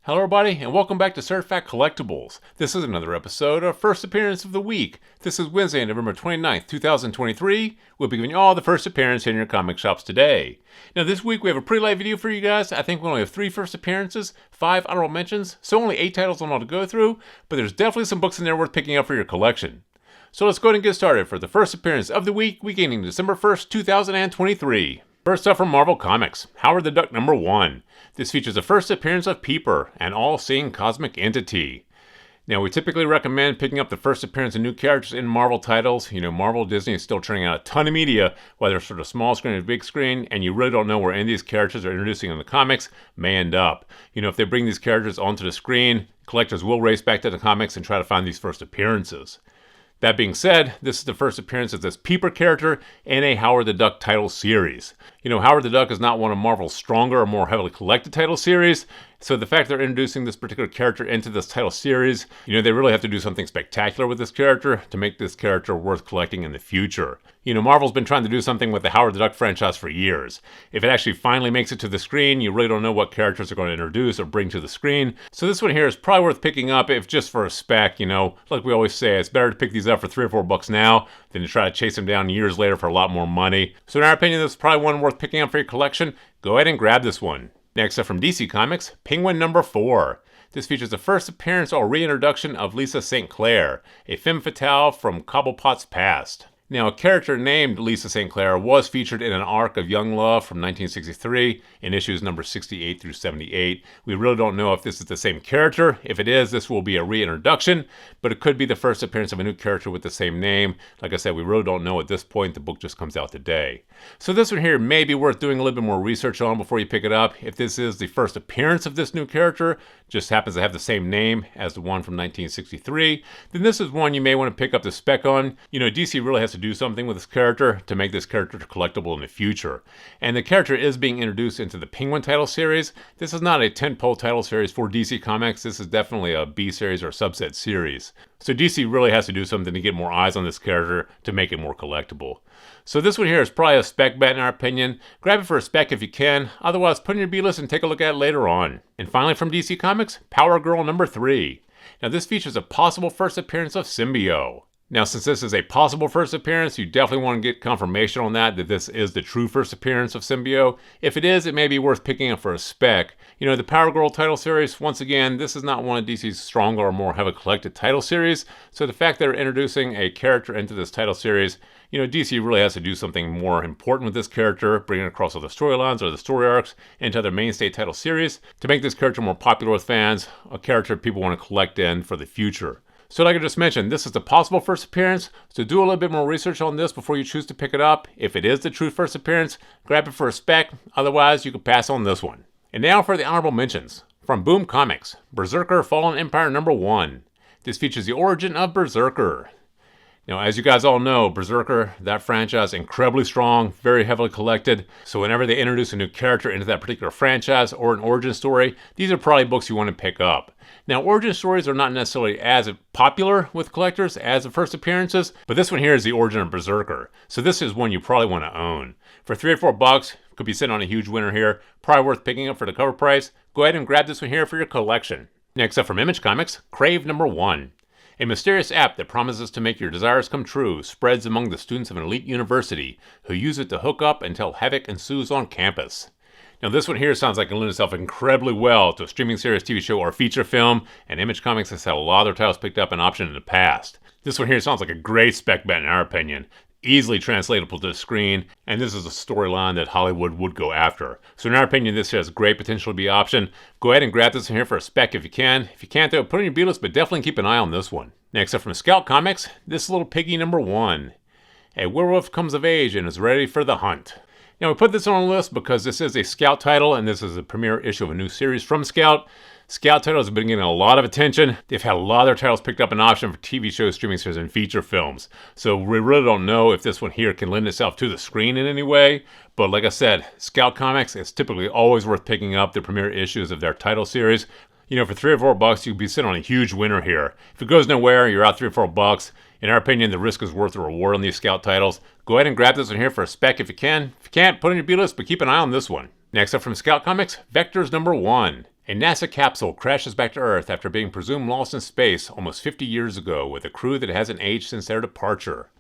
Hello everybody, and welcome back to Certifact Collectibles. This is another episode of First Appearance of the Week. This is Wednesday, November 29th, 2023. We'll be giving you all the first appearance in your comic shops today. Now this week we have a pretty light video for you guys. I think we only have 3 first appearances, 5 honorable mentions, so only 8 titles on all to go through, but there's definitely some books in there worth picking up for your collection. So let's go ahead and get started for the first appearance of the week, beginning December 1st, 2023. First up from Marvel Comics, Howard the Duck number 1. This features the first appearance of Peeper, an all-seeing cosmic entity. Now, we typically recommend picking up the first appearance of new characters in Marvel titles. You know, Marvel Disney is still churning out a ton of media, whether it's sort of small screen or big screen, and you really don't know where any of these characters are introducing in the comics may end up. You know, if they bring these characters onto the screen, collectors will race back to the comics and try to find these first appearances. That being said, this is the first appearance of this Peeper character in a Howard the Duck title series. You know, Howard the Duck is not one of Marvel's stronger or more heavily collected title series, so the fact they're introducing this particular character into this title series, you know, they really have to do something spectacular with this character to make this character worth collecting in the future. You know, Marvel's been trying to do something with the Howard the Duck franchise for years. If it actually finally makes it to the screen, you really don't know what characters are going to introduce or bring to the screen. So this one here is probably worth picking up if just for a spec, you know. Like we always say, it's better to pick these up for $3 or $4 now than to try to chase them down years later for a lot more money. So in our opinion, this is probably one worth picking up for your collection. Go ahead and grab this one. Next up from DC Comics, Penguin number 4. This features the first appearance or reintroduction of Lisa St. Clair, a femme fatale from Cobblepot's past. Now, a character named Lisa St. Clair was featured in an arc of Young Love from 1963 in issues number 68 through 78. We really don't know if this is the same character. If it is, this will be a reintroduction, but it could be the first appearance of a new character with the same name. Like I said, we really don't know at this point. The book just comes out today. So this one here may be worth doing a little bit more research on before you pick it up. If this is the first appearance of this new character, just happens to have the same name as the one from 1963, then this is one you may want to pick up the spec on. You know, DC really has to do something with this character to make this character collectible in the future. And the character is being introduced into the Penguin title series. This is not a tentpole title series for DC Comics. This is definitely a B series or subset series. So DC really has to do something to get more eyes on this character to make it more collectible. So this one here is probably a spec bet in our opinion. Grab it for a spec if you can. Otherwise, put it in your B-list and take a look at it later on. And finally from DC Comics, Power Girl number 3. Now this features a possible first appearance of Symbio. Now, since this is a possible first appearance, you definitely want to get confirmation on that this is the true first appearance of Symbio. If it is, it may be worth picking up for a spec. You know, the Power Girl title series, once again, this is not one of DC's stronger or more heavily collected title series. So the fact they're introducing a character into this title series, you know, DC really has to do something more important with this character, bring it across other storylines or the story arcs into other mainstay title series to make this character more popular with fans, a character people want to collect in for the future. So like I just mentioned, this is the possible first appearance, so do a little bit more research on this before you choose to pick it up. If it is the true first appearance, grab it for a spec, otherwise you can pass on this one. And now for the honorable mentions. From Boom Comics, Berserker Fallen Empire number 1. This features the origin of Berserker. Now, as you guys all know, Berserker, that franchise, incredibly strong, very heavily collected. So whenever they introduce a new character into that particular franchise or an origin story, these are probably books you want to pick up. Now, origin stories are not necessarily as popular with collectors as the first appearances, but this one here is the origin of Berserker. So this is one you probably want to own. For $3 or $4, could be sitting on a huge winner here. Probably worth picking up for the cover price. Go ahead and grab this one here for your collection. Next up from Image Comics, Crave number 1. A mysterious app that promises to make your desires come true spreads among the students of an elite university who use it to hook up until havoc ensues on campus. Now this one here sounds like it lends itself incredibly well to a streaming series, TV show, or feature film, and Image Comics has had a lot of their titles picked up and optioned in the past. This one here sounds like a great spec bet in our opinion. Easily translatable to the screen, and this is a storyline that Hollywood would go after. So in our opinion, this has great potential to be optioned. Go ahead and grab this one here for a spec if you can. If you can't, though, put it in your B-list, but definitely keep an eye on this one. Next up from Scout Comics, This Little Piggy number 1. A werewolf comes of age and is ready for the hunt. Now, we put this on a list because this is a Scout title, and this is a premiere issue of a new series from Scout. Scout titles have been getting a lot of attention. They've had a lot of their titles picked up in option for TV shows, streaming series, and feature films. So we really don't know if this one here can lend itself to the screen in any way. But like I said, Scout Comics is typically always worth picking up the premiere issues of their title series. You know, for $3 or $4, you could be sitting on a huge winner here. If it goes nowhere, you're out $3 or $4. In our opinion, the risk is worth the reward on these Scout titles. Go ahead and grab this one here for a spec if you can. If you can't, put it in your B-list, but keep an eye on this one. Next up from Scout Comics, Vectors number 1. A NASA capsule crashes back to Earth after being presumed lost in space almost 50 years ago with a crew that hasn't aged since their departure.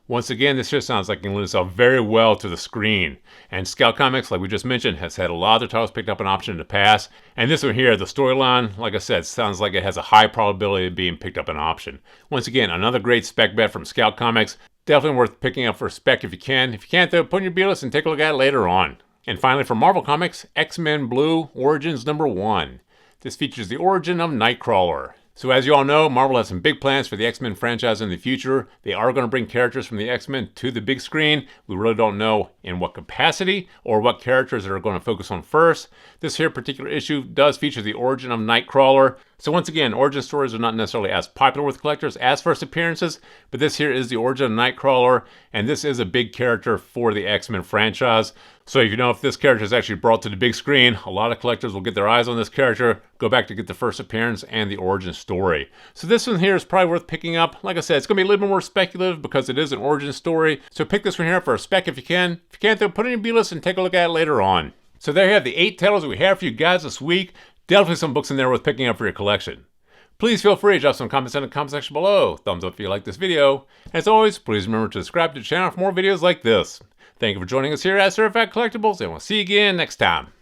Once again, this just sounds like it can lend itself very well to the screen. And Scout Comics, like we just mentioned, has had a lot of their titles picked up an option in the past. And this one here, the storyline, like I said, sounds like it has a high probability of being picked up an option. Once again, another great spec bet from Scout Comics. Definitely worth picking up for a spec if you can. If you can't, though, put in your B-list and take a look at it later on. And finally, from Marvel Comics, X-Men Blue Origins #1. This features the origin of Nightcrawler. So as you all know, Marvel has some big plans for the X-Men franchise in the future. They are going to bring characters from the X-Men to the big screen. We really don't know in what capacity or what characters they're going to focus on first. This here particular issue does feature the origin of Nightcrawler. So once again, origin stories are not necessarily as popular with collectors as first appearances, but this here is the origin of Nightcrawler, and this is a big character for the X-Men franchise. So if this character is actually brought to the big screen, a lot of collectors will get their eyes on this character, go back to get the first appearance and the origin story. So this one here is probably worth picking up. Like I said, it's going to be a little bit more speculative because it is an origin story. So pick this one here up for a spec if you can. If you can't, though, put it in your B-list and take a look at it later on. So there you have the 8 titles that we have for you guys this week. Definitely some books in there worth picking up for your collection. Please feel free to drop some comments in the comment section below. Thumbs up if you like this video. As always, please remember to subscribe to the channel for more videos like this. Thank you for joining us here at Certified Collectibles, and we'll see you again next time.